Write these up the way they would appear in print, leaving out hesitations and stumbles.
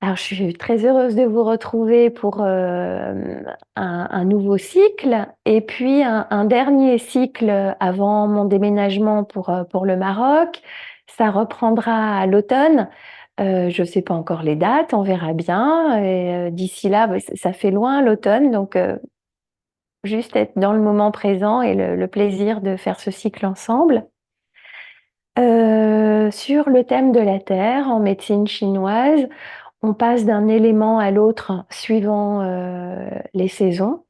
Alors, je suis très heureuse de vous retrouver pour un nouveau cycle et puis un dernier cycle avant mon déménagement pour le Maroc. Ça reprendra à l'automne. Je ne sais pas encore les dates, on verra bien. Et d'ici là, bah, ça fait loin l'automne, donc juste être dans le moment présent et le plaisir de faire ce cycle ensemble. Sur le thème de la Terre en médecine chinoise, on passe d'un élément à l'autre suivant les saisons.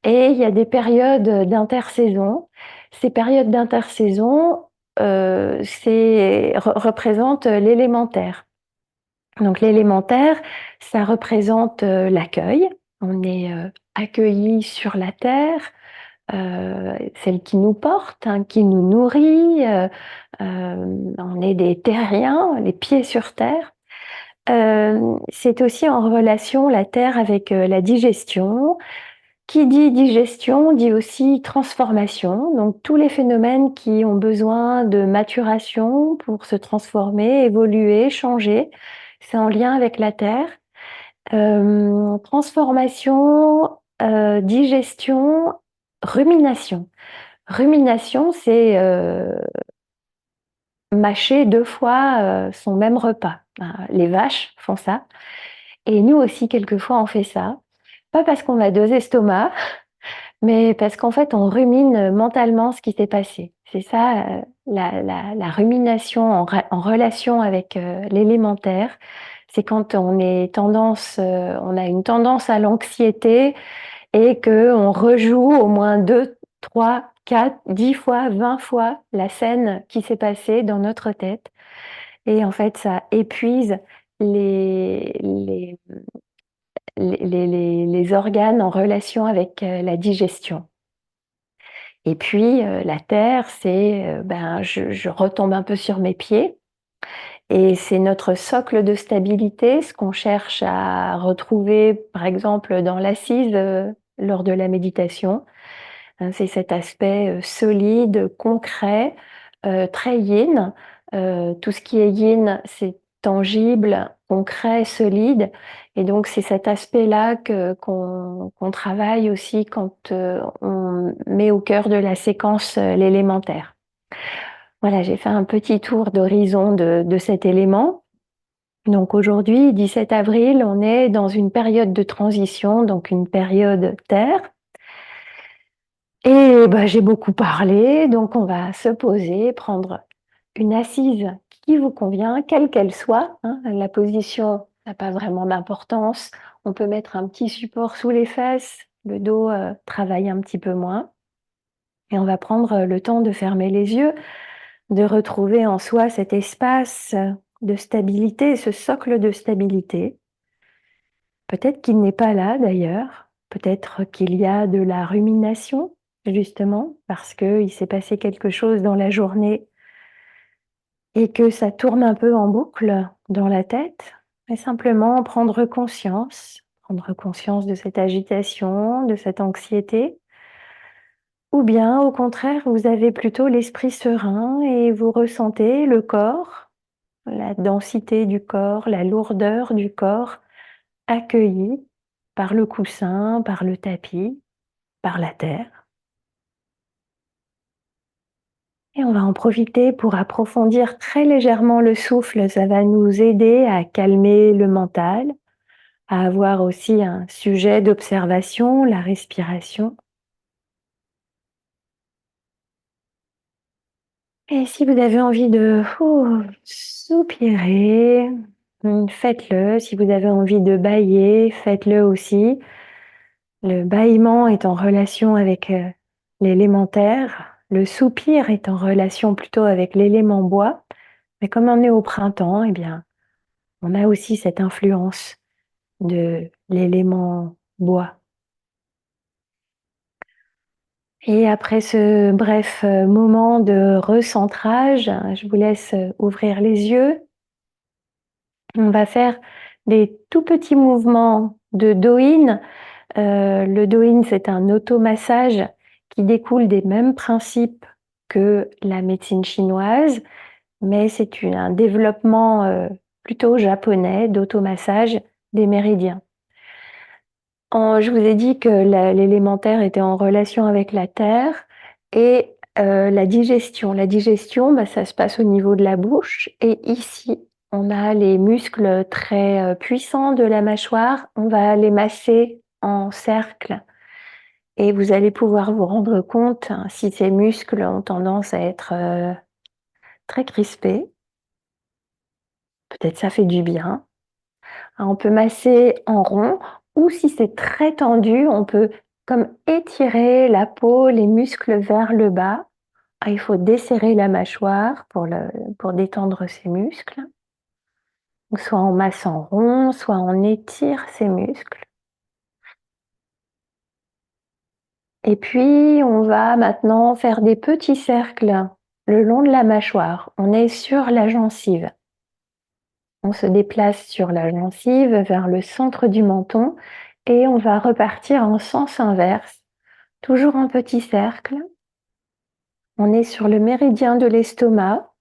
Et il y a des périodes d'intersaison. Ces périodes d'intersaison représentent l'élémentaire. Donc l'élémentaire, ça représente l'accueil. On est accueilli sur la terre, celle qui nous porte, hein, qui nous nourrit. On est des terriens, les pieds sur terre. C'est aussi en relation la terre avec la digestion. Qui dit digestion dit aussi transformation. Donc tous les phénomènes qui ont besoin de maturation pour se transformer, évoluer, changer, c'est en lien avec la terre. Transformation, digestion, rumination. Rumination, c'est mâcher 2 fois son même repas. Les vaches font ça. Et nous aussi, quelquefois, on fait ça. Pas parce qu'on a 2 estomacs, mais parce qu'en fait, on rumine mentalement ce qui s'est passé. C'est ça, la rumination en relation avec l'élémentaire. C'est quand on a une tendance à l'anxiété et qu'on rejoue au moins 2, 3, 4, 10 fois, 20 fois la scène qui s'est passée dans notre tête. Et en fait, ça épuise les, les, les organes en relation avec la digestion. Et puis, la terre, c'est, je retombe un peu sur mes pieds. Et c'est notre socle de stabilité, ce qu'on cherche à retrouver, par exemple, dans l'assise lors de la méditation. C'est cet aspect solide, concret, très yin. Tout ce qui est yin, c'est tangible, concret, solide. Et donc, c'est cet aspect-là qu'on travaille aussi quand on met au cœur de la séquence l'élémentaire. Voilà, j'ai fait un petit tour d'horizon de cet élément. Donc aujourd'hui, 17 avril, on est dans une période de transition, donc une période terre. Et j'ai beaucoup parlé, donc on va se poser, prendre une assise qui vous convient, quelle qu'elle soit, hein. La position n'a pas vraiment d'importance. On peut mettre un petit support sous les fesses, le dos travaille un petit peu moins. Et on va prendre le temps de fermer les yeux, de retrouver en soi cet espace de stabilité, ce socle de stabilité. Peut-être qu'il n'est pas là d'ailleurs, peut-être qu'il y a de la rumination, justement, parce qu'il s'est passé quelque chose dans la journée et que ça tourne un peu en boucle dans la tête, mais simplement prendre conscience de cette agitation, de cette anxiété, ou bien au contraire, vous avez plutôt l'esprit serein et vous ressentez le corps, la densité du corps, la lourdeur du corps accueilli par le coussin, par le tapis, par la terre. Et on va en profiter pour approfondir très légèrement le souffle. Ça va nous aider à calmer le mental, à avoir aussi un sujet d'observation, la respiration. Et si vous avez envie de soupirer, faites-le. Si vous avez envie de bâiller, faites-le aussi. Le bâillement est en relation avec l'élémentaire. Le soupir est en relation plutôt avec l'élément bois. Mais comme on est au printemps, eh bien, on a aussi cette influence de l'élément bois. Et après ce bref moment de recentrage, je vous laisse ouvrir les yeux. On va faire des tout petits mouvements de Do-in. Le Do-in, c'est un automassage qui découle des mêmes principes que la médecine chinoise, mais c'est un développement plutôt japonais d'automassage des méridiens. Je vous ai dit que l'élémentaire était en relation avec la terre et la digestion. La digestion, bah, ça se passe au niveau de la bouche et ici, on a les muscles très puissants de la mâchoire. On va les masser en cercle et vous allez pouvoir vous rendre compte si ces muscles ont tendance à être très crispés. Peut-être ça fait du bien. On peut masser en rond ou si c'est très tendu, on peut comme étirer la peau, les muscles vers le bas. Il faut desserrer la mâchoire pour détendre ces muscles. Donc, soit on masse en rond, soit on étire ces muscles. Et puis, on va maintenant faire des petits cercles le long de la mâchoire. On est sur la gencive. On se déplace sur la gencive vers le centre du menton et on va repartir en sens inverse, toujours en petit cercle. On est sur le méridien de l'estomac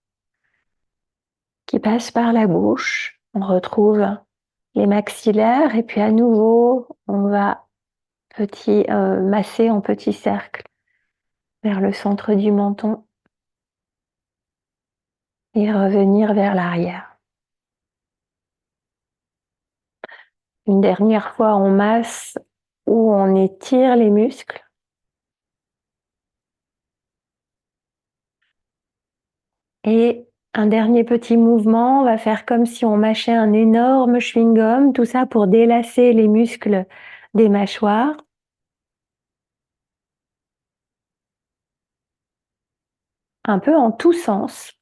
qui passe par la bouche. On retrouve les maxillaires et puis à nouveau, on va masser en petit cercle vers le centre du menton et revenir vers l'arrière. Une dernière fois, on masse ou on étire les muscles. Et un dernier petit mouvement, on va faire comme si on mâchait un énorme chewing-gum, tout ça pour délasser les muscles des mâchoires. Un peu en tous sens.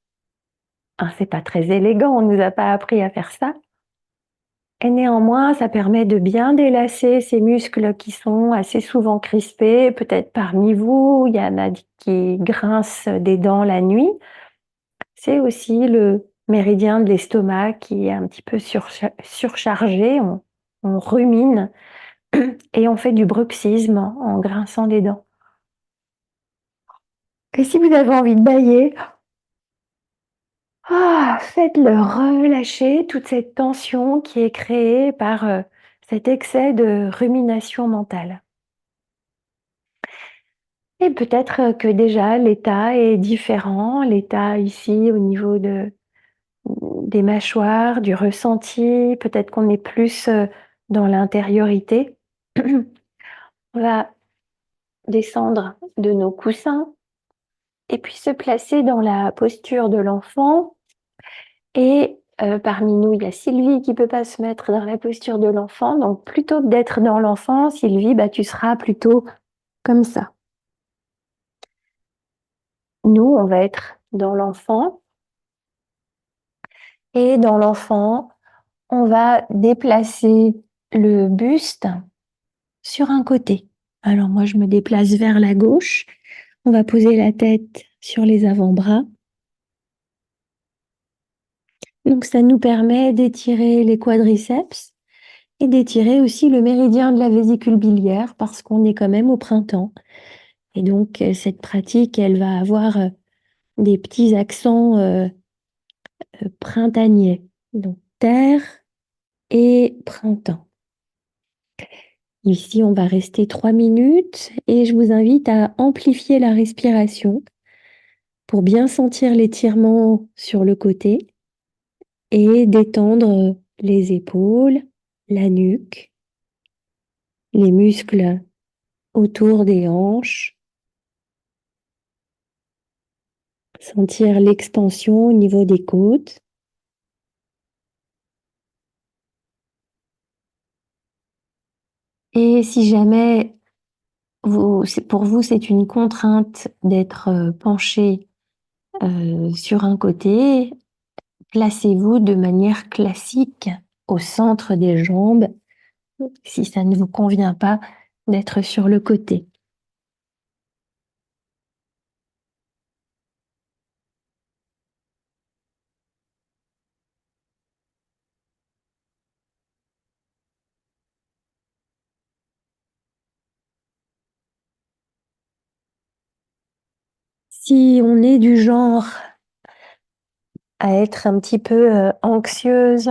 C'est pas très élégant, on nous a pas appris à faire ça. Et néanmoins, ça permet de bien délasser ces muscles qui sont assez souvent crispés. Peut-être parmi vous, il y en a qui grincent des dents la nuit. C'est aussi le méridien de l'estomac qui est un petit peu surchargé. On rumine et on fait du bruxisme en grinçant des dents. Et si vous avez envie de bâiller, faites-le relâcher toute cette tension qui est créée par cet excès de rumination mentale. Et peut-être que déjà l'état est différent, l'état ici au niveau des mâchoires, du ressenti, peut-être qu'on est plus dans l'intériorité. On va descendre de nos coussins et puis se placer dans la posture de l'enfant. Et parmi nous, il y a Sylvie qui ne peut pas se mettre dans la posture de l'enfant. Donc, plutôt que d'être dans l'enfant, Sylvie, bah, tu seras plutôt comme ça. Nous, on va être dans l'enfant. Et dans l'enfant, on va déplacer le buste sur un côté. Alors, moi, je me déplace vers la gauche. On va poser la tête sur les avant-bras. Donc, ça nous permet d'étirer les quadriceps et d'étirer aussi le méridien de la vésicule biliaire parce qu'on est quand même au printemps. Et donc, cette pratique, elle va avoir des petits accents printaniers. Donc, terre et printemps. Ici, on va rester 3 minutes et je vous invite à amplifier la respiration pour bien sentir l'étirement sur le côté et détendre les épaules, la nuque, les muscles autour des hanches. Sentir l'expansion au niveau des côtes. Et si jamais pour vous, c'est une contrainte d'être penché sur un côté, placez-vous de manière classique au centre des jambes, si ça ne vous convient pas d'être sur le côté. Si on est du genre à être un petit peu anxieuse,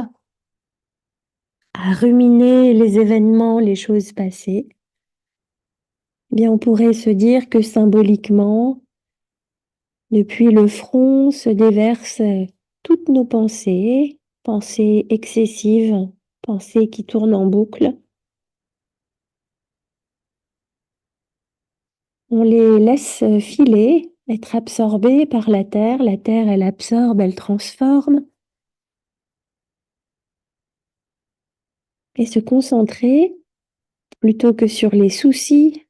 à ruminer les événements, les choses passées, eh bien on pourrait se dire que symboliquement, depuis le front se déversent toutes nos pensées, pensées excessives, pensées qui tournent en boucle. On les laisse filer, être absorbées par la terre, elle absorbe, elle transforme, et se concentrer, plutôt que sur les soucis,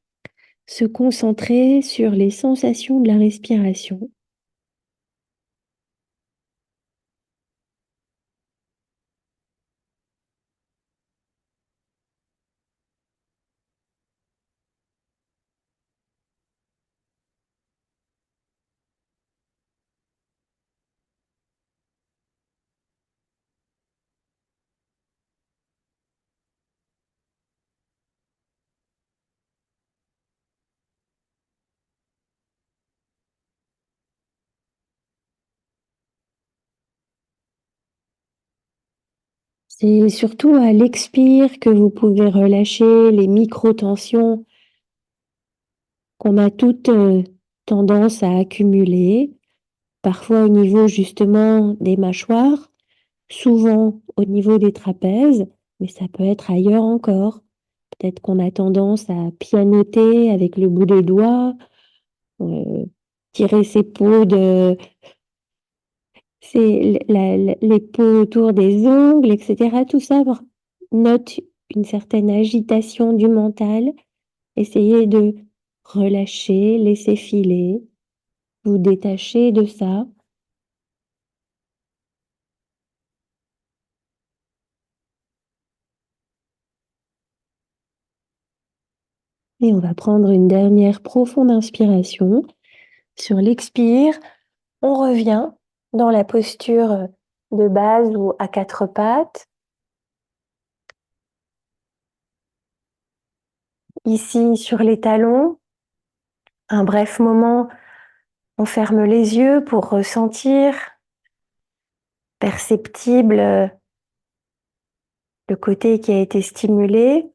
se concentrer sur les sensations de la respiration. C'est surtout à l'expire que vous pouvez relâcher les micro-tensions qu'on a toutes tendance à accumuler, parfois au niveau justement des mâchoires, souvent au niveau des trapèzes, mais ça peut être ailleurs encore. Peut-être qu'on a tendance à pianoter avec le bout des doigts, tirer ses peaux de les peaux autour des ongles, et cetera. Tout ça note une certaine agitation du mental. Essayez de relâcher, laisser filer, vous détacher de ça. Et on va prendre une dernière profonde inspiration. Sur l'expire, on revient dans la posture de base ou à quatre pattes. Ici, sur les talons, un bref moment, on ferme les yeux pour ressentir, perceptible, le côté qui a été stimulé.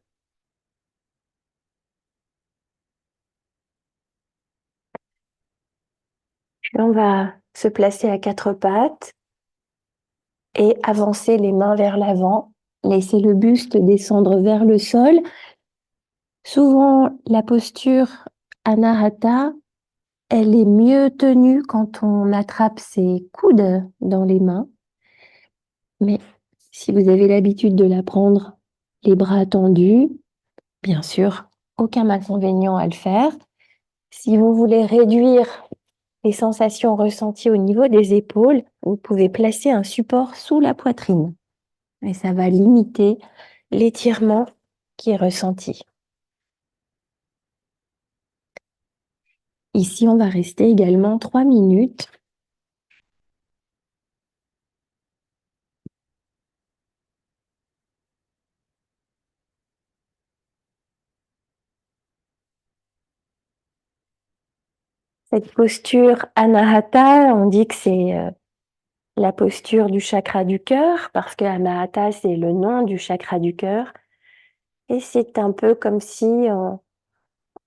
Puis on va se placer à quatre pattes et avancer les mains vers l'avant. Laisser le buste descendre vers le sol. Souvent, la posture Anahata, elle est mieux tenue quand on attrape ses coudes dans les mains. Mais si vous avez l'habitude de la prendre les bras tendus, bien sûr, aucun inconvénient à le faire. Si vous voulez réduire les sensations ressenties au niveau des épaules, vous pouvez placer un support sous la poitrine. Et ça va limiter l'étirement qui est ressenti. Ici, on va rester également 3 minutes. Cette posture Anahata, on dit que c'est la posture du chakra du cœur, parce que Anahata, c'est le nom du chakra du cœur. Et c'est un peu comme si on,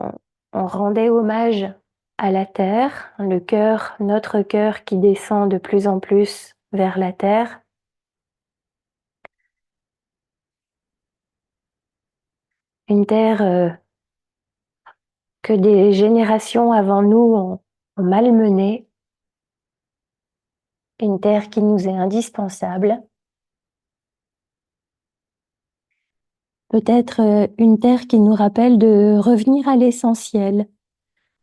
on rendait hommage à la terre, le cœur, notre cœur qui descend de plus en plus vers la terre. Une terre que des générations avant nous ont malmenée, une terre qui nous est indispensable. Peut-être une terre qui nous rappelle de revenir à l'essentiel.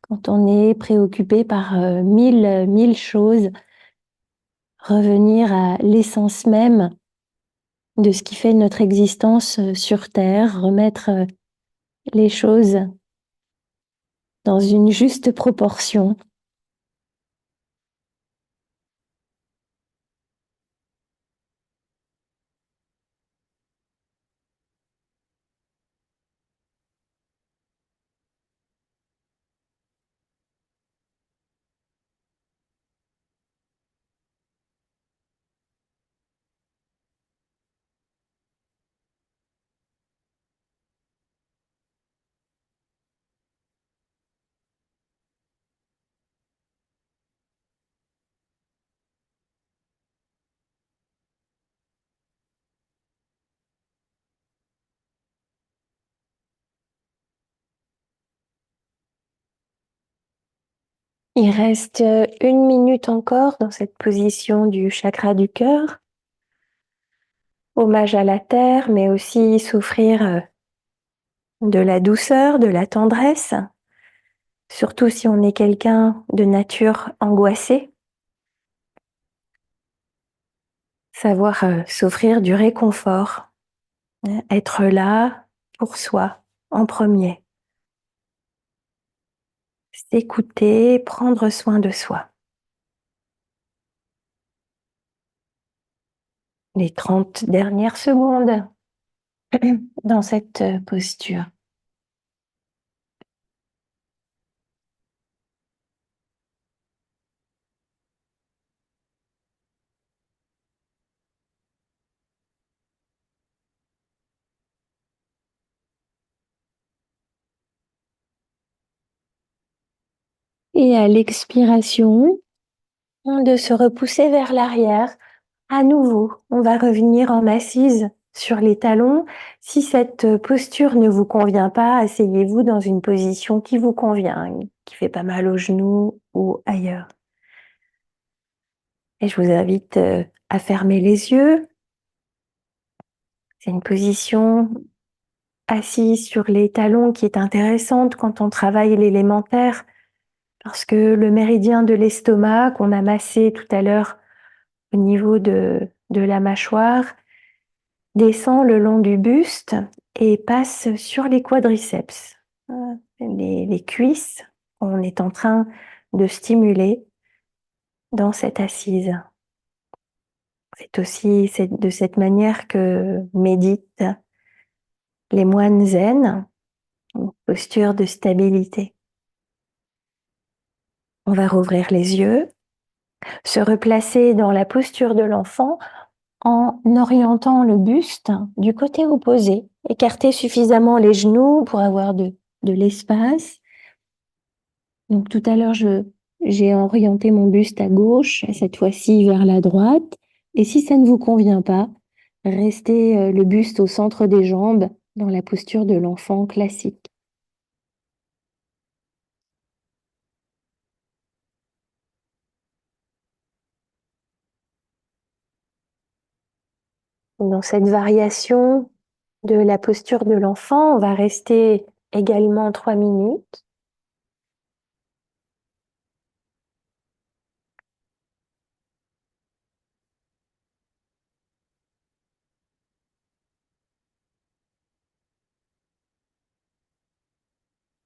Quand on est préoccupé par mille choses, revenir à l'essence même de ce qui fait notre existence sur Terre, remettre les choses dans une juste proportion. Il reste 1 minute encore dans cette position du chakra du cœur. Hommage à la terre, mais aussi s'offrir de la douceur, de la tendresse, surtout si on est quelqu'un de nature angoissée. Savoir s'offrir du réconfort, être là pour soi en premier. S'écouter, prendre soin de soi. Les 30 dernières secondes dans cette posture. Et à l'expiration, de se repousser vers l'arrière. À nouveau, on va revenir en assise sur les talons. Si cette posture ne vous convient pas, asseyez-vous dans une position qui vous convient, qui fait pas mal aux genoux ou ailleurs. Et je vous invite à fermer les yeux. C'est une position assise sur les talons qui est intéressante quand on travaille l'élémentaire, parce que le méridien de l'estomac qu'on a massé tout à l'heure au niveau de la mâchoire descend le long du buste et passe sur les quadriceps, les cuisses qu'on est en train de stimuler dans cette assise. C'est aussi de cette manière que méditent les moines zen, une posture de stabilité. On va rouvrir les yeux, se replacer dans la posture de l'enfant en orientant le buste du côté opposé. Écarter suffisamment les genoux pour avoir de l'espace. Donc tout à l'heure, j'ai orienté mon buste à gauche, cette fois-ci vers la droite. Et si ça ne vous convient pas, restez le buste au centre des jambes dans la posture de l'enfant classique. Dans cette variation de la posture de l'enfant, on va rester également 3 minutes.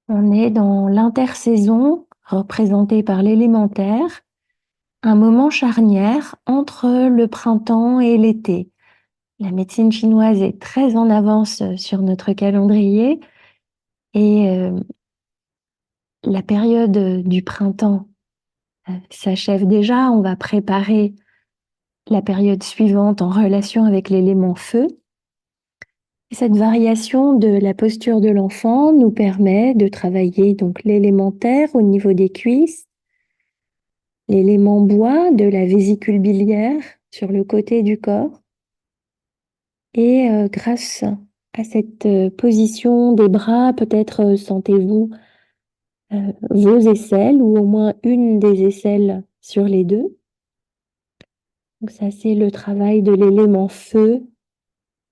On est dans l'intersaison représentée par l'élémentaire, un moment charnière entre le printemps et l'été. La médecine chinoise est très en avance sur notre calendrier et la période du printemps s'achève déjà. On va préparer la période suivante en relation avec l'élément feu. Cette variation de la posture de l'enfant nous permet de travailler donc l'élémentaire au niveau des cuisses, l'élément bois de la vésicule biliaire sur le côté du corps. Et grâce à cette position des bras, peut-être sentez-vous vos aisselles ou au moins une des aisselles sur les deux. Donc ça, c'est le travail de l'élément feu,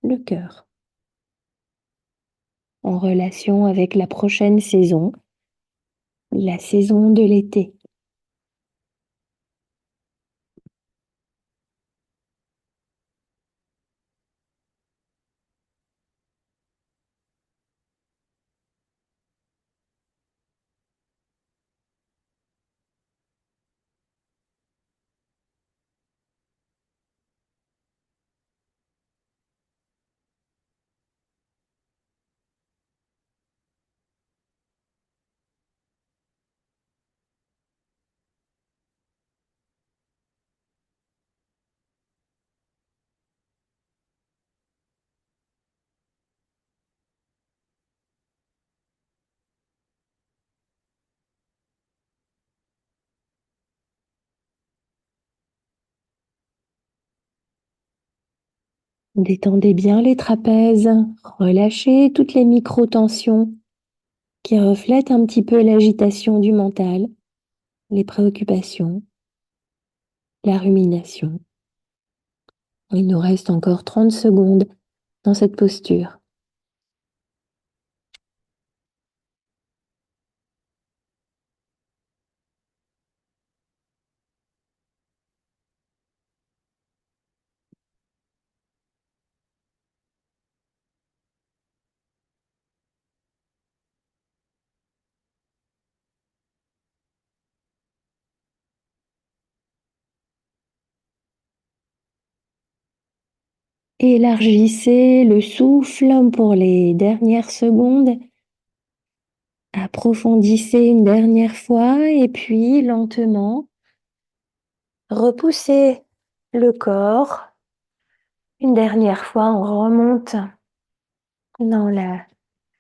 le cœur, en relation avec la prochaine saison, la saison de l'été. Détendez bien les trapèzes, relâchez toutes les micro-tensions qui reflètent un petit peu l'agitation du mental. les préoccupations, la rumination. Il nous reste encore 30 secondes dans cette posture. Élargissez le souffle pour les dernières secondes. Approfondissez une dernière fois et puis lentement, repoussez le corps. Une dernière fois, on remonte dans la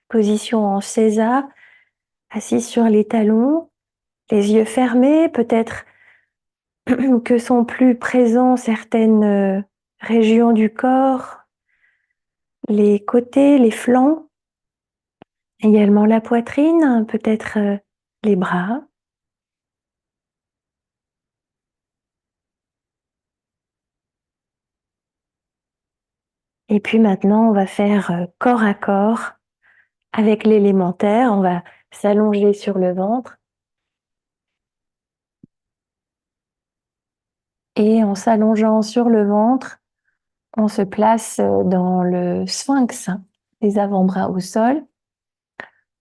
position en César, assis sur les talons, les yeux fermés, peut-être que sont plus présents certaines régions du corps, les côtés, les flancs, également la poitrine, peut-être les bras. Et puis maintenant, on va faire corps à corps avec l'élémentaire. On va s'allonger sur le ventre. Et en s'allongeant sur le ventre, on se place dans le sphinx, les avant-bras au sol.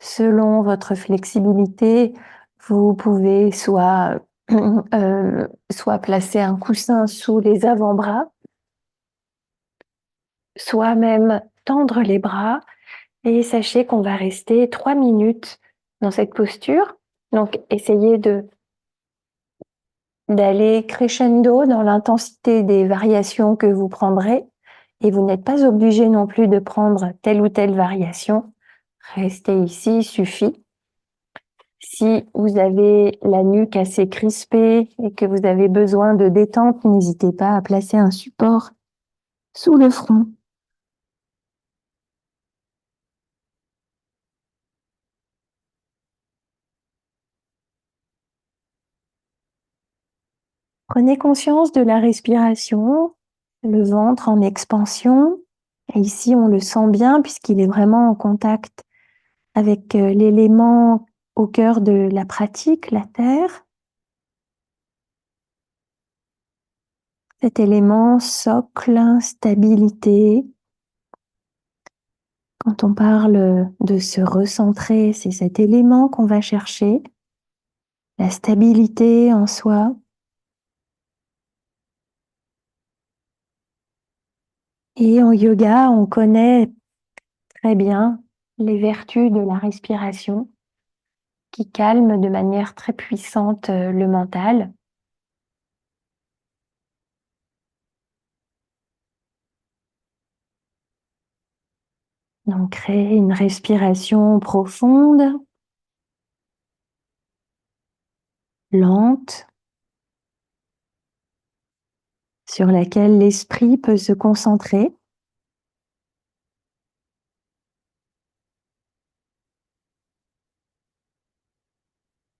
Selon votre flexibilité, vous pouvez soit placer un coussin sous les avant-bras, soit même tendre les bras. Et sachez qu'on va rester 3 minutes dans cette posture. Donc, essayez d'aller crescendo dans l'intensité des variations que vous prendrez. Et vous n'êtes pas obligé non plus de prendre telle ou telle variation. Restez ici, suffit. Si vous avez la nuque assez crispée et que vous avez besoin de détente, n'hésitez pas à placer un support sous le front. Prenez conscience de la respiration, le ventre en expansion. Et ici, on le sent bien puisqu'il est vraiment en contact avec l'élément au cœur de la pratique, la terre. Cet élément socle, stabilité. Quand on parle de se recentrer, c'est cet élément qu'on va chercher, la stabilité en soi. Et en yoga, on connaît très bien les vertus de la respiration qui calment de manière très puissante le mental. Donc, créer une respiration profonde, lente, sur laquelle l'esprit peut se concentrer.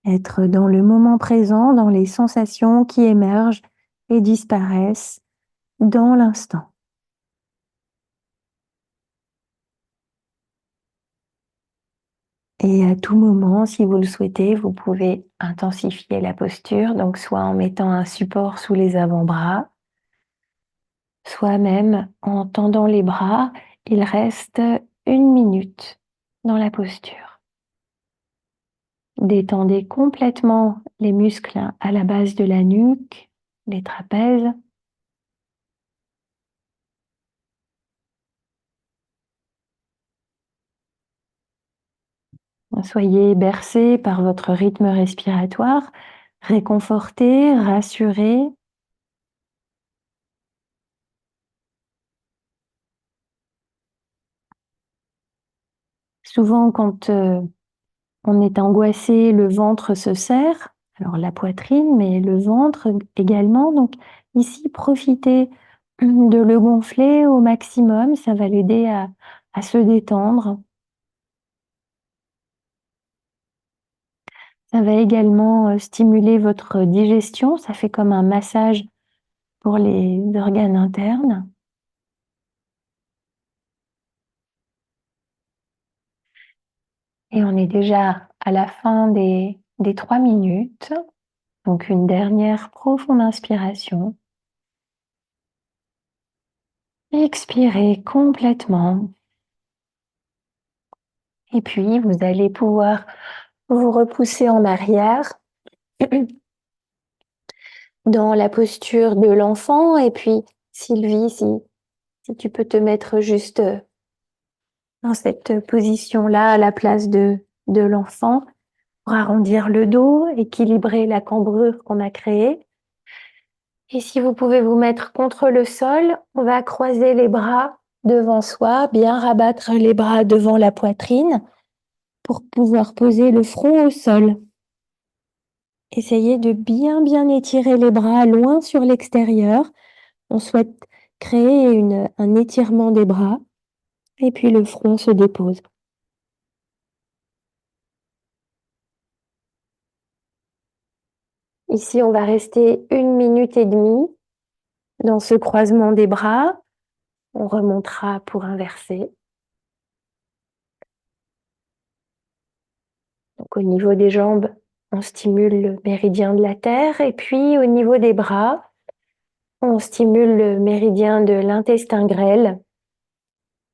Être dans le moment présent, dans les sensations qui émergent et disparaissent dans l'instant. Et à tout moment, si vous le souhaitez, vous pouvez intensifier la posture, donc soit en mettant un support sous les avant-bras, soit même en tendant les bras. Il reste 1 minute dans la posture. Détendez complètement les muscles à la base de la nuque, les trapèzes. Soyez bercé par votre rythme respiratoire, réconforté, rassuré. Souvent, quand on est angoissé, le ventre se serre, alors la poitrine, mais le ventre également. Donc ici, profitez de le gonfler au maximum, ça va l'aider à se détendre. Ça va également stimuler votre digestion, ça fait comme un massage pour les organes internes. Et on est déjà à la fin des 3 minutes. Donc une dernière profonde inspiration. Expirez complètement. Et puis vous allez pouvoir vous repousser en arrière dans la posture de l'enfant. Et puis Sylvie, si tu peux te mettre juste dans cette position-là à la place de l'enfant pour arrondir le dos, équilibrer la cambrure qu'on a créée. Et si vous pouvez vous mettre contre le sol, on va croiser les bras devant soi, bien rabattre les bras devant la poitrine pour pouvoir poser le front au sol. Essayez de bien étirer les bras loin sur l'extérieur. On souhaite créer un étirement des bras et puis le front se dépose. Ici, on va rester 1 minute et demie dans ce croisement des bras. On remontera pour inverser. Donc au niveau des jambes, on stimule le méridien de la terre et puis au niveau des bras, on stimule le méridien de l'intestin grêle,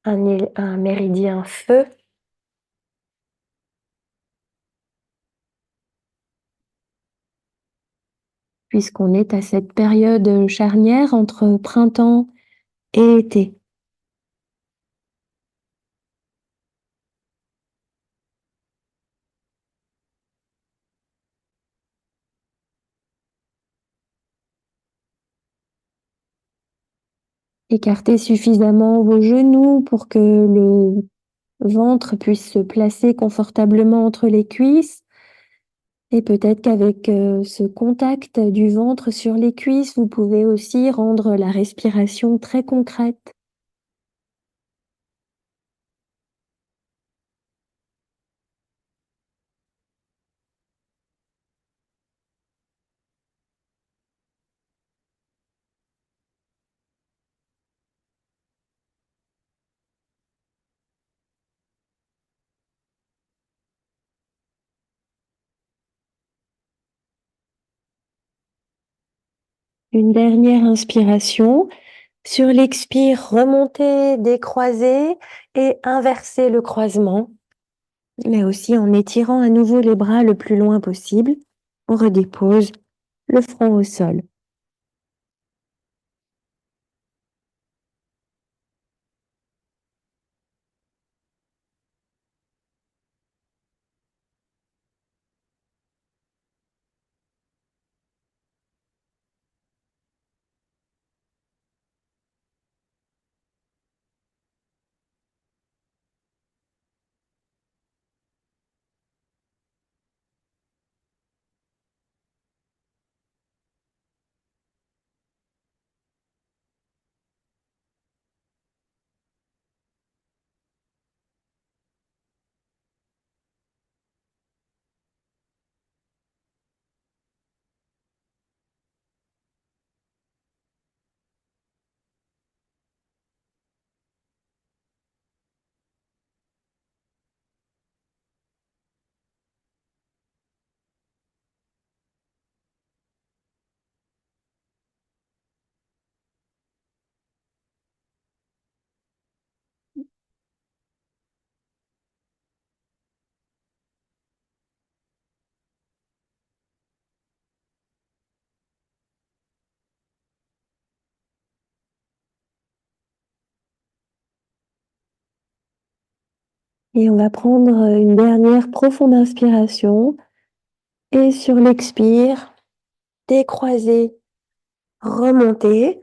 un méridien feu. Puisqu'on est à cette période charnière entre printemps et été. Écartez suffisamment vos genoux pour que le ventre puisse se placer confortablement entre les cuisses. Et peut-être qu'avec ce contact du ventre sur les cuisses, vous pouvez aussi rendre la respiration très concrète. Une dernière inspiration. Sur l'expire, remontez, décroisez et inversez le croisement. Là aussi en étirant à nouveau les bras le plus loin possible. On redépose le front au sol. Et on va prendre une dernière profonde inspiration. Et sur l'expire, décroiser, remonter.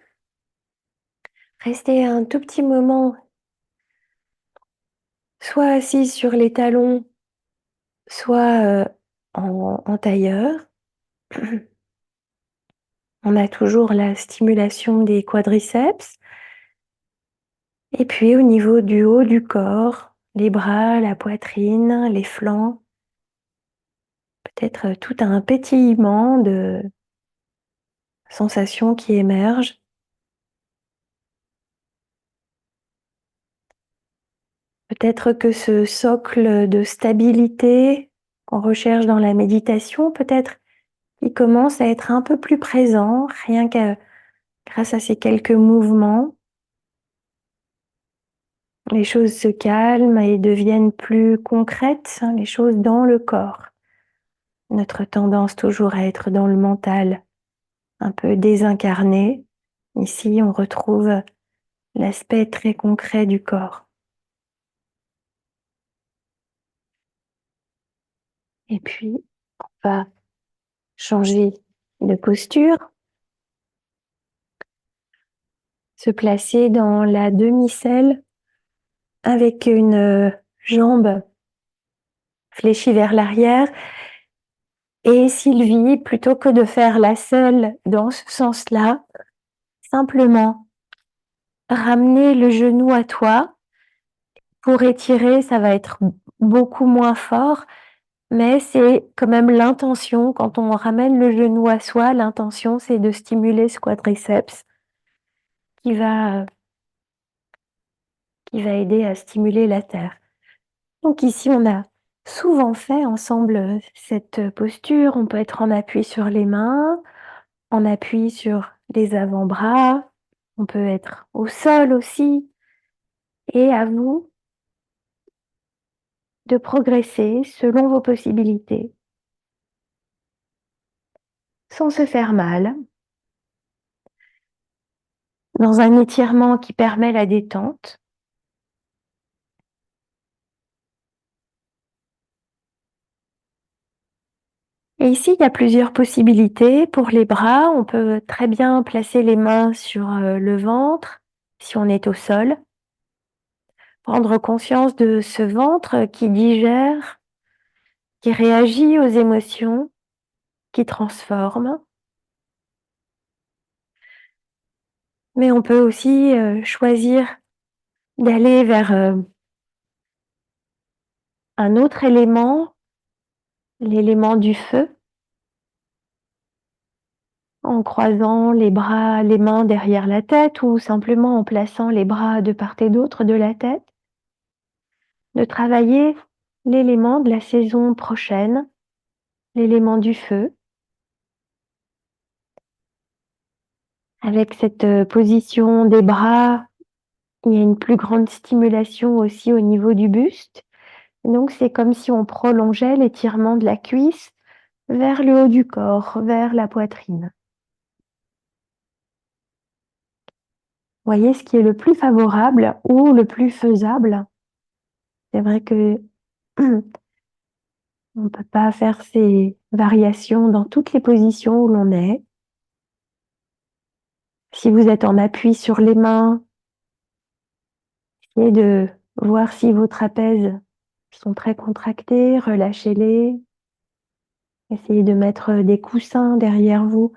Restez un tout petit moment, soit assis sur les talons, soit en tailleur. On a toujours la stimulation des quadriceps. Et puis au niveau du haut du corps, les bras, la poitrine, les flancs. peut-être tout un pétillement de sensations qui émergent. Peut-être que ce socle de stabilité qu'on recherche dans la méditation, peut-être il commence à être un peu plus présent, rien que grâce à ces quelques mouvements. Les choses se calment et deviennent plus concrètes, hein, les choses dans le corps. Notre tendance toujours à être dans le mental, un peu désincarné. Ici, on retrouve l'aspect très concret du corps. Et puis, on va changer de posture, se placer dans la demi-selle avec une jambe fléchie vers l'arrière. Et Sylvie, plutôt que de faire la selle dans ce sens-là, simplement ramener le genou à toi. Pour étirer, ça va être beaucoup moins fort, mais c'est quand même l'intention. Quand on ramène le genou à soi, l'intention, c'est de stimuler ce quadriceps qui va aider à stimuler la terre. Donc ici, on a souvent fait ensemble cette posture. On peut être en appui sur les mains, en appui sur les avant-bras. On peut être au sol aussi. Et à vous de progresser selon vos possibilités, sans se faire mal, dans un étirement qui permet la détente. Et ici, il y a plusieurs possibilités. Pour les bras, on peut très bien placer les mains sur le ventre, si on est au sol. Prendre conscience de ce ventre qui digère, qui réagit aux émotions, qui transforme. Mais on peut aussi choisir d'aller vers un autre élément, l'élément du feu, en croisant les bras, les mains derrière la tête ou simplement en plaçant les bras de part et d'autre de la tête, de travailler l'élément de la saison prochaine, l'élément du feu. Avec cette position des bras, il y a une plus grande stimulation aussi au niveau du buste. Donc c'est comme si on prolongeait l'étirement de la cuisse vers le haut du corps, vers la poitrine. Voyez ce qui est le plus favorable ou le plus faisable. C'est vrai que on ne peut pas faire ces variations dans toutes les positions où l'on est. Si vous êtes en appui sur les mains, essayez de voir si vos trapèzes sont très contractés, relâchez-les. Essayez de mettre des coussins derrière vous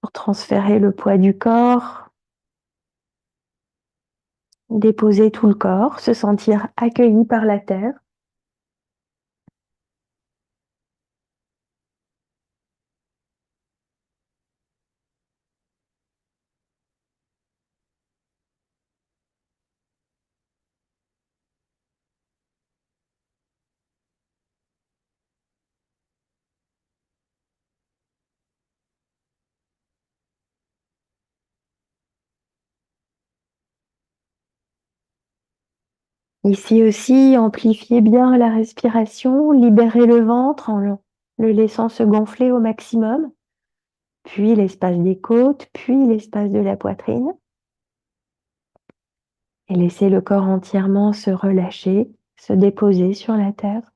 pour transférer le poids du corps. Déposer tout le corps, se sentir accueilli par la terre. Ici aussi, amplifiez bien la respiration, libérez le ventre en le laissant se gonfler au maximum, puis l'espace des côtes, puis l'espace de la poitrine. Et laissez le corps entièrement se relâcher, se déposer sur la terre.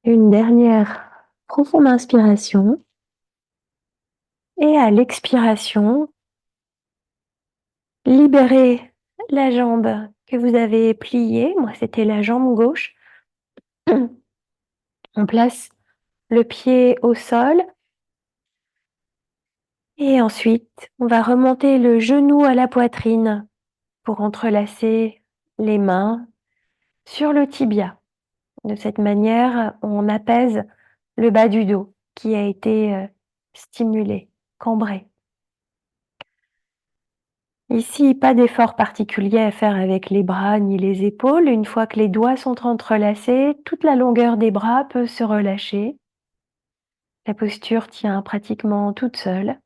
Une dernière profonde inspiration. Et à l'expiration, libérez la jambe que vous avez pliée. Moi, c'était la jambe gauche. On place le pied au sol. Et ensuite, on va remonter le genou à la poitrine. pour entrelacer les mains sur le tibia. De cette manière, on apaise le bas du dos qui a été stimulé, cambré. Ici, pas d'effort particulier à faire avec les bras ni les épaules. Une fois que les doigts sont entrelacés, toute la longueur des bras peut se relâcher. La posture tient pratiquement toute seule.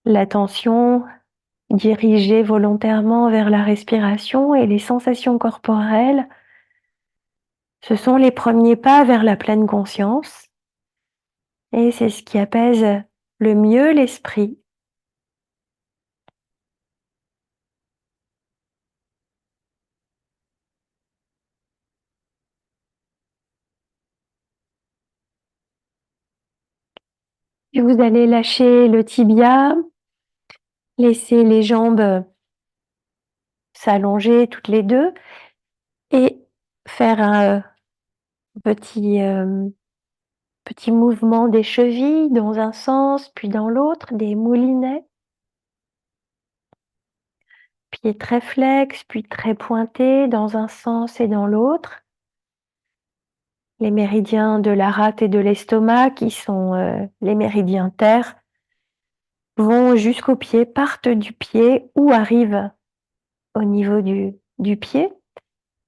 L'attention dirigée volontairement vers la respiration et les sensations corporelles, ce sont les premiers pas vers la pleine conscience et c'est ce qui apaise le mieux l'esprit. Et vous allez lâcher le tibia, laisser les jambes s'allonger toutes les deux et faire un petit mouvement des chevilles dans un sens puis dans l'autre, des moulinets. Pieds très flex, puis très pointés dans un sens et dans l'autre. Les méridiens de la rate et de l'estomac, qui sont les méridiens terre, vont jusqu'au pied, partent du pied ou arrivent au niveau du pied.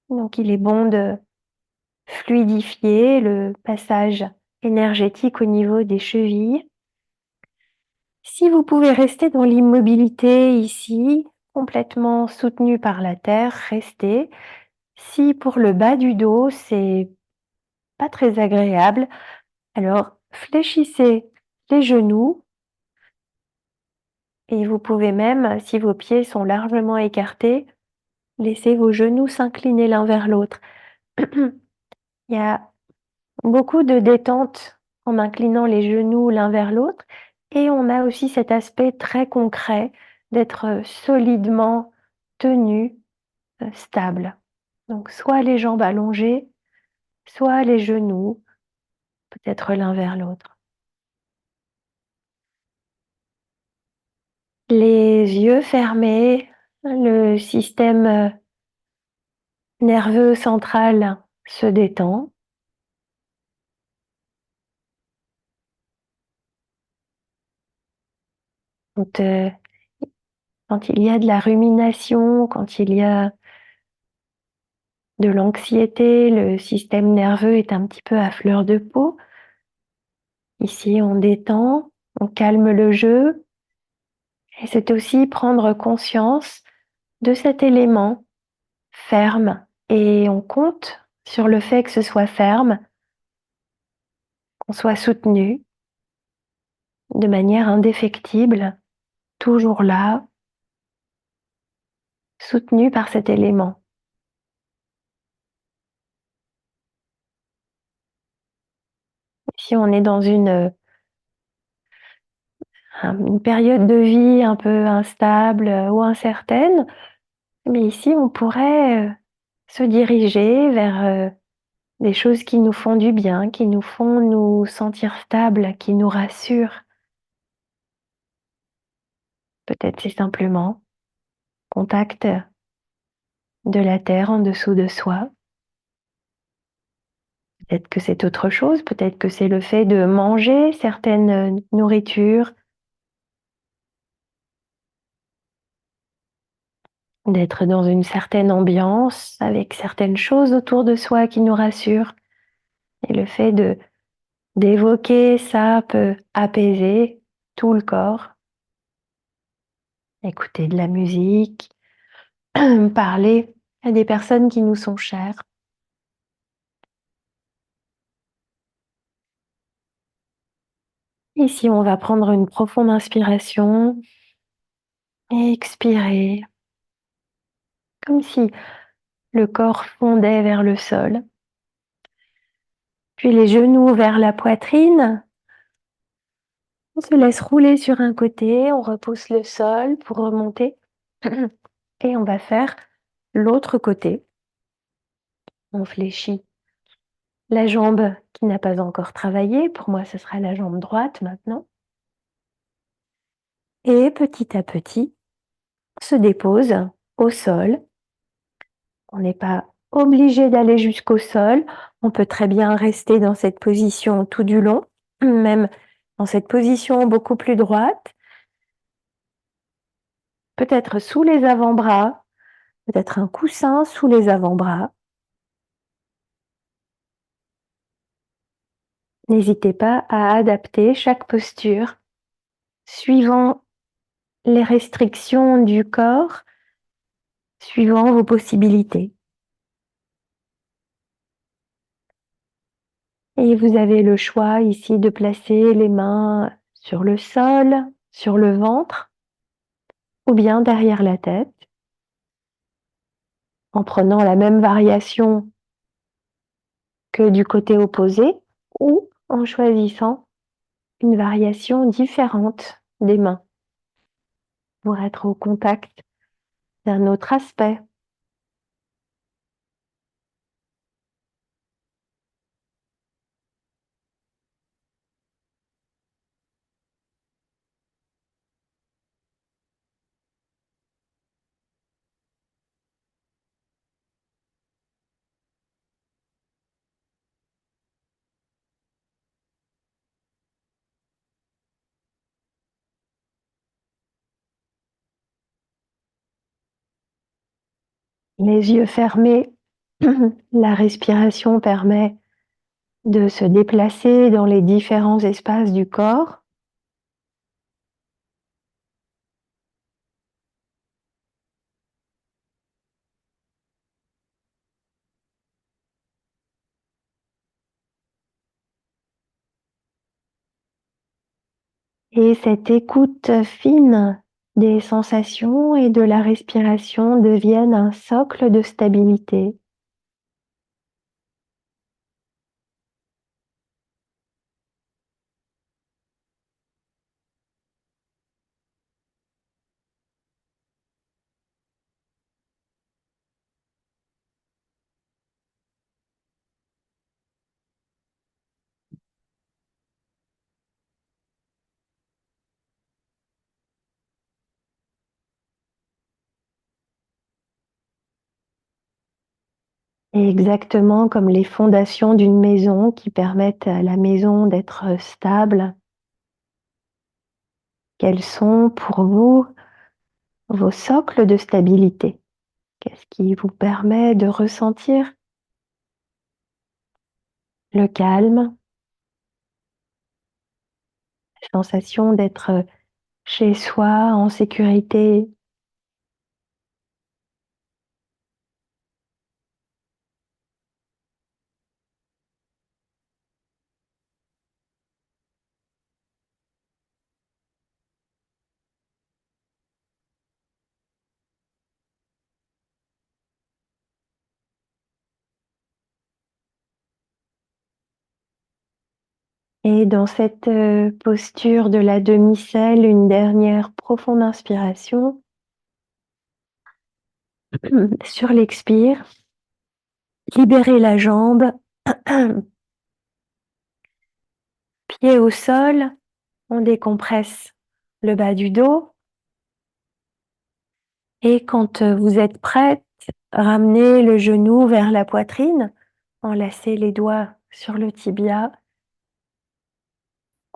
Donc il est bon de fluidifier le passage énergétique au niveau des chevilles. Si vous pouvez rester dans l'immobilité ici, complètement soutenu par la terre, restez. Si pour le bas du dos, c'est pas très agréable, alors fléchissez les genoux et vous pouvez même, si vos pieds sont largement écartés, laisser vos genoux s'incliner l'un vers l'autre. Il y a beaucoup de détente en inclinant les genoux l'un vers l'autre et on a aussi cet aspect très concret d'être solidement tenu, stable. Donc soit les jambes allongées, soit les genoux, peut-être l'un vers l'autre. Les yeux fermés, le système nerveux central se détend. Quand, quand il y a de la rumination, quand il y a de l'anxiété, le système nerveux est un petit peu à fleur de peau. Ici, on détend, on calme le jeu. Et c'est aussi prendre conscience de cet élément ferme. Et on compte sur le fait que ce soit ferme, qu'on soit soutenu de manière indéfectible, toujours là, soutenu par cet élément. Si on est dans une période de vie un peu instable ou incertaine, mais ici on pourrait se diriger vers des choses qui nous font du bien, qui nous font nous sentir stables, qui nous rassurent. Peut-être c'est simplement contact de la terre en dessous de soi. Peut-être que c'est autre chose, peut-être que c'est le fait de manger certaines nourritures, d'être dans une certaine ambiance, avec certaines choses autour de soi qui nous rassurent. Et le fait d'évoquer ça peut apaiser tout le corps. Écouter de la musique, parler à des personnes qui nous sont chères. Ici, on va prendre une profonde inspiration et expirer, comme si le corps fondait vers le sol. Puis les genoux vers la poitrine. On se laisse rouler sur un côté, on repousse le sol pour remonter. Et on va faire l'autre côté. On fléchit la jambe qui n'a pas encore travaillé, pour moi ce sera la jambe droite maintenant, et petit à petit, se dépose au sol. On n'est pas obligé d'aller jusqu'au sol, on peut très bien rester dans cette position tout du long, même dans cette position beaucoup plus droite, peut-être sous les avant-bras, peut-être un coussin sous les avant-bras. N'hésitez pas à adapter chaque posture suivant les restrictions du corps, suivant vos possibilités. Et vous avez le choix ici de placer les mains sur le sol, sur le ventre ou bien derrière la tête, en prenant la même variation que du côté opposé ou en choisissant une variation différente des mains pour être au contact d'un autre aspect. Les yeux fermés, la respiration permet de se déplacer dans les différents espaces du corps. Et cette écoute fine des sensations et de la respiration deviennent un socle de stabilité. Et exactement comme les fondations d'une maison qui permettent à la maison d'être stable, quels sont pour vous vos socles de stabilité? Qu'est-ce qui vous permet de ressentir le calme, la sensation d'être chez soi en sécurité? Et dans cette posture de la demi-selle, une dernière profonde inspiration. Sur l'expire, libérez la jambe, pied au sol, on décompresse le bas du dos. Et quand vous êtes prête, ramenez le genou vers la poitrine, enlacez les doigts sur le tibia,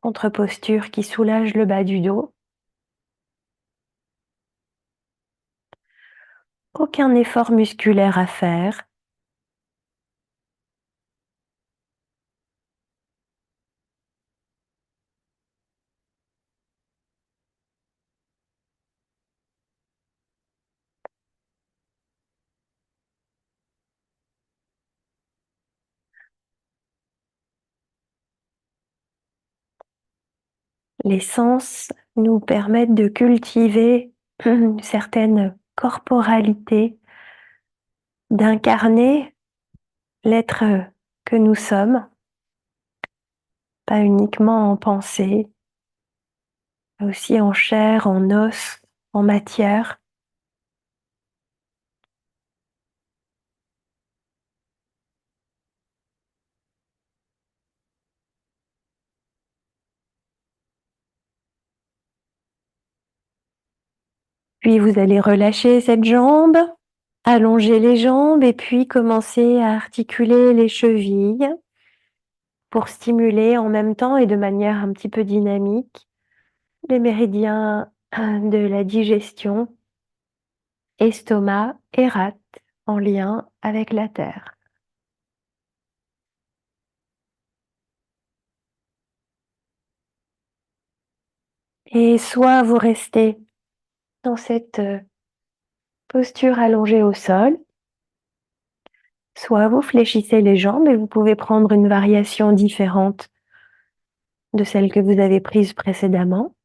contre-posture qui soulage le bas du dos. Aucun effort musculaire à faire. Les sens nous permettent de cultiver une certaine corporalité, d'incarner l'être que nous sommes, pas uniquement en pensée, mais aussi en chair, en os, en matière. Puis vous allez relâcher cette jambe, allonger les jambes et puis commencer à articuler les chevilles pour stimuler en même temps et de manière un petit peu dynamique les méridiens de la digestion, estomac et rate en lien avec la terre. Et soit vous restez dans cette posture allongée au sol, soit vous fléchissez les jambes et vous pouvez prendre une variation différente de celle que vous avez prise précédemment.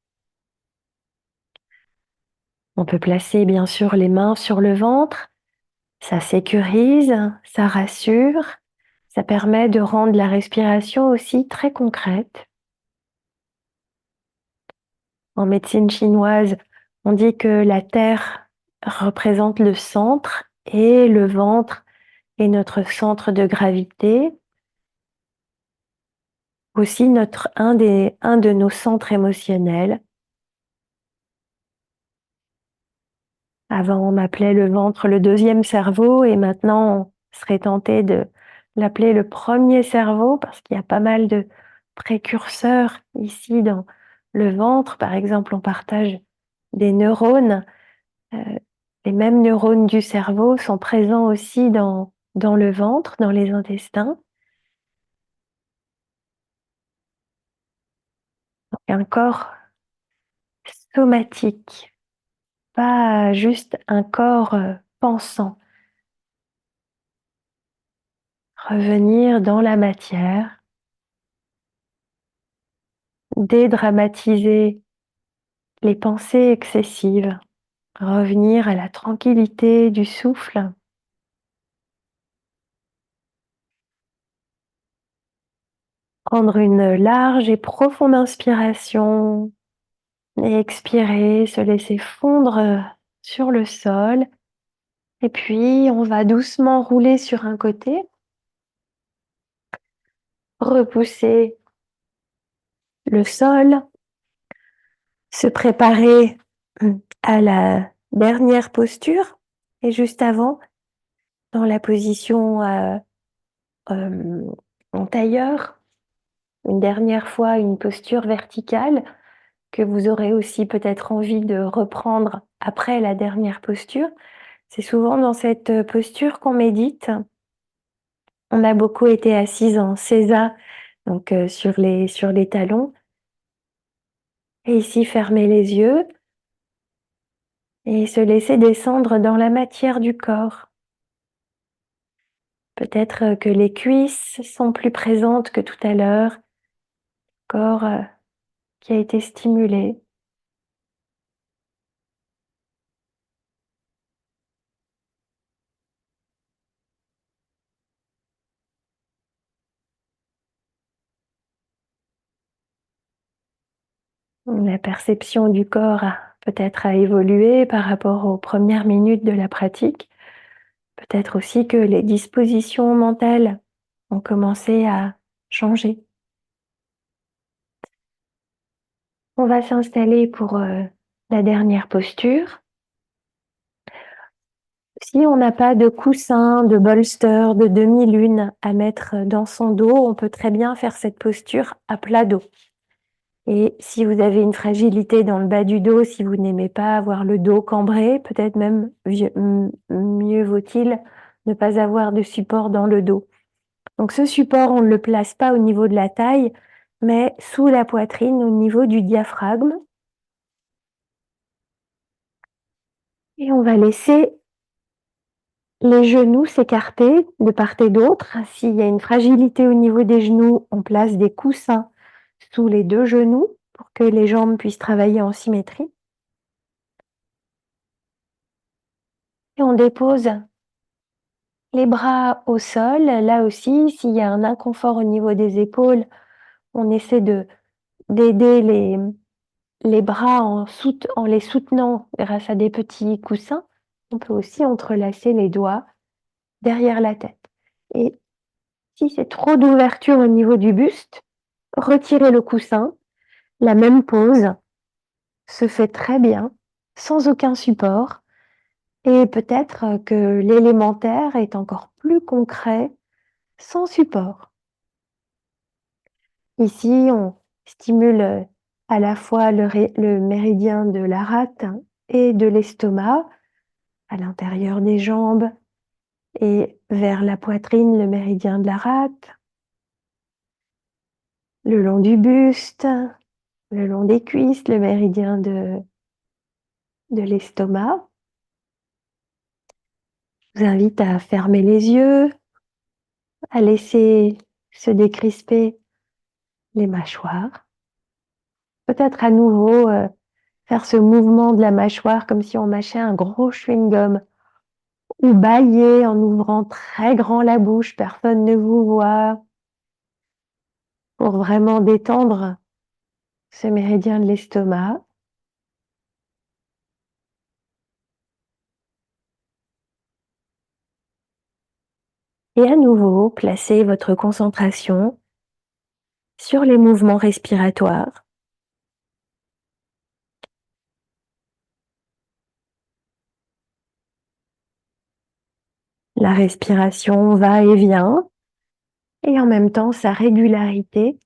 On peut placer bien sûr les mains sur le ventre, ça sécurise, ça rassure, ça permet de rendre la respiration aussi très concrète. En médecine chinoise, on dit que la terre représente le centre et le ventre est notre centre de gravité, aussi un de nos centres émotionnels. Avant, on m'appelait le ventre le deuxième cerveau et maintenant, on serait tenté de l'appeler le premier cerveau parce qu'il y a pas mal de précurseurs ici dans le ventre. Par exemple, on partage des neurones. Les mêmes neurones du cerveau sont présents aussi dans le ventre, dans les intestins. Un corps somatique, pas juste un corps pensant. Revenir dans la matière, dédramatiser les pensées excessives, revenir à la tranquillité du souffle. Prendre une large et profonde inspiration et expirer, se laisser fondre sur le sol. Et puis, on va doucement rouler sur un côté, repousser le sol, se préparer à la dernière posture. Et juste avant, dans la position en tailleur, une dernière fois, une posture verticale que vous aurez aussi peut-être envie de reprendre après la dernière posture. C'est souvent dans cette posture qu'on médite. On a beaucoup été assises en sesa, donc sur les talons. Et ici, fermer les yeux et se laisser descendre dans la matière du corps. Peut-être que les cuisses sont plus présentes que tout à l'heure, corps qui a été stimulé. La perception du corps peut-être a évolué par rapport aux premières minutes de la pratique. Peut-être aussi que les dispositions mentales ont commencé à changer. On va s'installer pour la dernière posture. Si on n'a pas de coussin, de bolster, de demi-lune à mettre dans son dos, on peut très bien faire cette posture à plat dos. Et si vous avez une fragilité dans le bas du dos, si vous n'aimez pas avoir le dos cambré, peut-être même mieux vaut-il ne pas avoir de support dans le dos. Donc ce support, on ne le place pas au niveau de la taille, mais sous la poitrine, au niveau du diaphragme. Et on va laisser les genoux s'écarter de part et d'autre. S'il y a une fragilité au niveau des genoux, on place des coussins sous les deux genoux pour que les jambes puissent travailler en symétrie. Et on dépose les bras au sol. Là aussi, s'il y a un inconfort au niveau des épaules, on essaie d'aider les bras en les soutenant grâce à des petits coussins. On peut aussi entrelacer les doigts derrière la tête. Et si c'est trop d'ouverture au niveau du buste, retirez le coussin. La même pose se fait très bien. sans aucun support et peut-être que l'élémentaire est encore plus concret sans support. Ici, on stimule, à la fois le méridien de la rate et de l'estomac, à l'intérieur des jambes et vers la poitrine, le méridien de la rate, le long du buste, le long des cuisses, le méridien de l'estomac. Je vous invite à fermer les yeux, à laisser se décrisper les mâchoires. Peut-être à nouveau, faire ce mouvement de la mâchoire comme si on mâchait un gros chewing-gum ou bâiller en ouvrant très grand la bouche, personne ne vous voit, pour vraiment détendre ce méridien de l'estomac. Et à nouveau, placez votre concentration sur les mouvements respiratoires. La respiration va et vient, et en même temps sa régularité.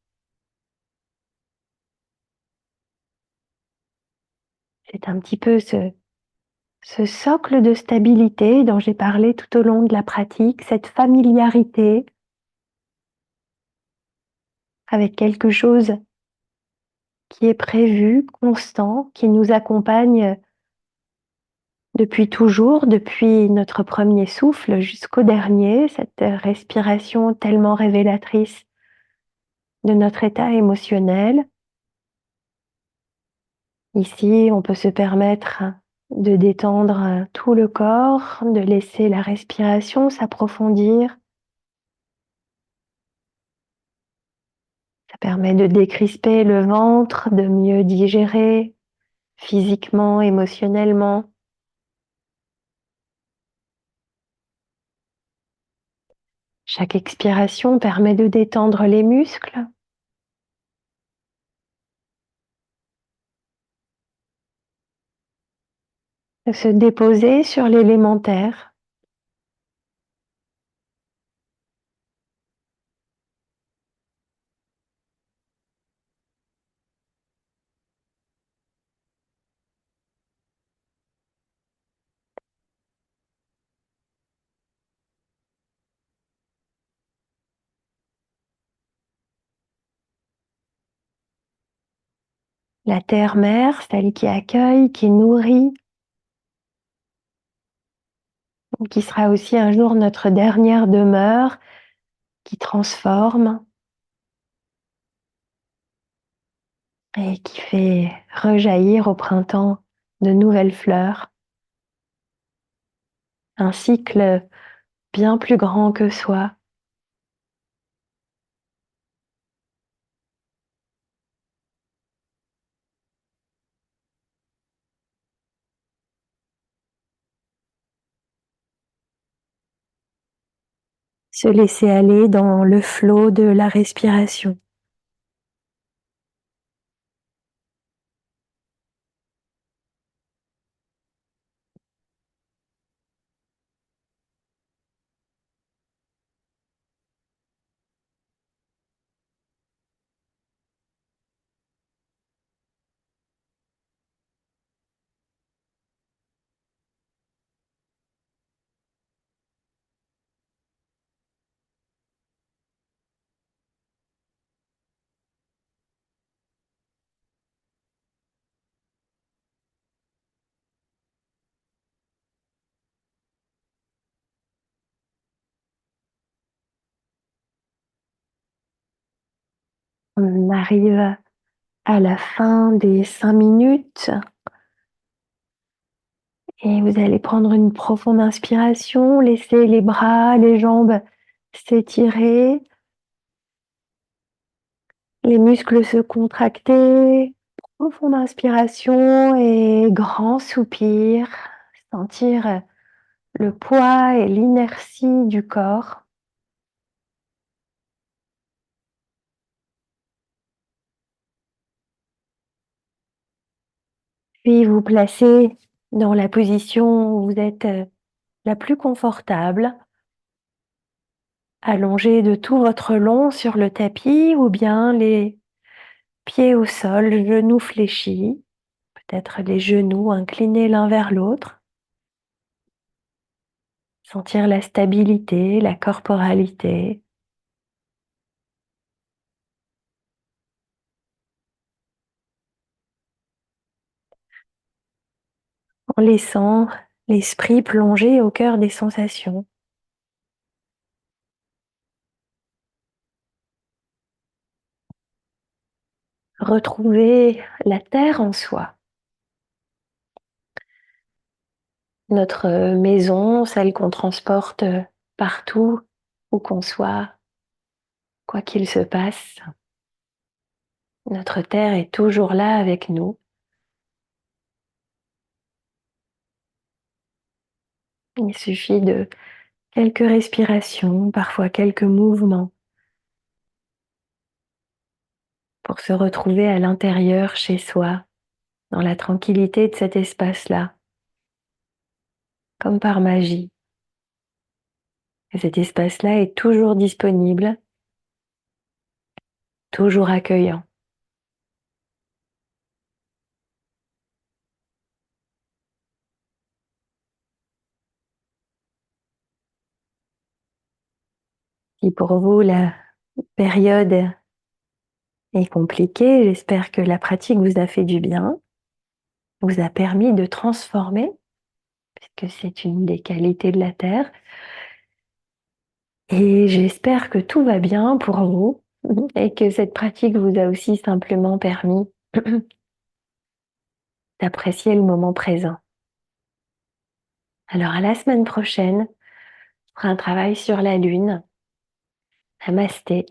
C'est un petit peu ce socle de stabilité dont j'ai parlé tout au long de la pratique, cette familiarité avec quelque chose qui est prévu, constant, qui nous accompagne depuis toujours, depuis notre premier souffle jusqu'au dernier, cette respiration tellement révélatrice de notre état émotionnel. Ici, on peut se permettre de détendre tout le corps, de laisser la respiration s'approfondir. Ça permet de décrisper le ventre, de mieux digérer physiquement, émotionnellement. Chaque expiration permet de détendre les muscles, de se déposer sur l'élémentaire. La terre-mère, celle qui accueille, qui nourrit, qui sera aussi un jour notre dernière demeure, qui transforme et qui fait rejaillir au printemps de nouvelles fleurs. Un cycle bien plus grand que soi. Se laisser aller dans le flot de la respiration. On arrive à la fin des 5 minutes et vous allez prendre une profonde inspiration, laisser les bras, les jambes s'étirer, les muscles se contracter. Profonde inspiration et grand soupir. Sentir le poids et l'inertie du corps. Puis vous placez dans la position où vous êtes la plus confortable, allongé de tout votre long sur le tapis ou bien les pieds au sol, genoux fléchis, peut-être les genoux inclinés l'un vers l'autre. Sentir la stabilité, la corporalité, en laissant l'esprit plonger au cœur des sensations. Retrouver la terre en soi, notre maison, celle qu'on transporte partout où qu'on soit, quoi qu'il se passe. Notre terre est toujours là avec nous. Il suffit de quelques respirations, parfois quelques mouvements pour se retrouver à l'intérieur chez soi, dans la tranquillité de cet espace-là, comme par magie. Et cet espace-là est toujours disponible, toujours accueillant. Si pour vous la période est compliquée, j'espère que la pratique vous a fait du bien, vous a permis de transformer, puisque c'est une des qualités de la Terre. Et j'espère que tout va bien pour vous et que cette pratique vous a aussi simplement permis d'apprécier le moment présent. Alors à la semaine prochaine, on fera un travail sur la Lune. Namasté.